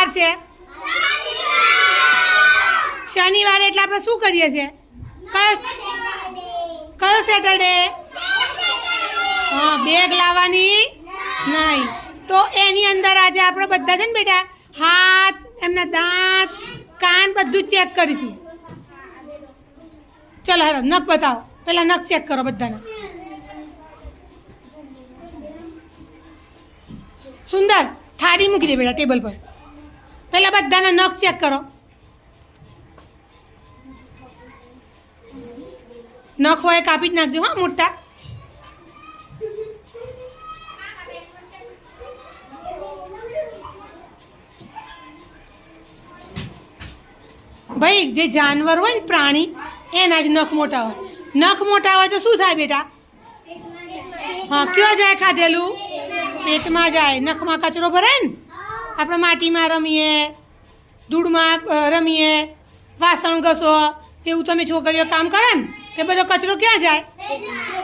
વાર છે? શનિવારે એટલે આપણે શું કરીએ છીએ? કયો સેટરડે? હા, બેગ લાવવાની નહીં. તો એની અંદર આજે આપણે બધા છે ને બેટા હાથ, એમના દાંત, કાન બધું ચેક કરીશું. ચલો હેડો નખ બતાવો. પહેલા નખ ચેક કરો બધાના. સુંદર. થાળી મૂકી દે બેટા ટેબલ પર. પહેલા બધાના નખ ચેક કરો. નખ હોય કાપી જ નાખજો હા મોટા. ભાઈ જે જાનવર હોય ને પ્રાણી એના જ નખ મોટા હોય. નખ મોટા હોય તો શું થાય બેટા? હા, ક્યાં જાય ખાધેલું? પેટમાં જાય. નખમાં કચરો ભરાય ને. આપણે માટીમાં રમીએ, ધૂળમાં રમીએ, વાસણ ઘસો, એવું તમે છોકરીઓ કામ કરે ને તે બધો કચરો ક્યાં જાય?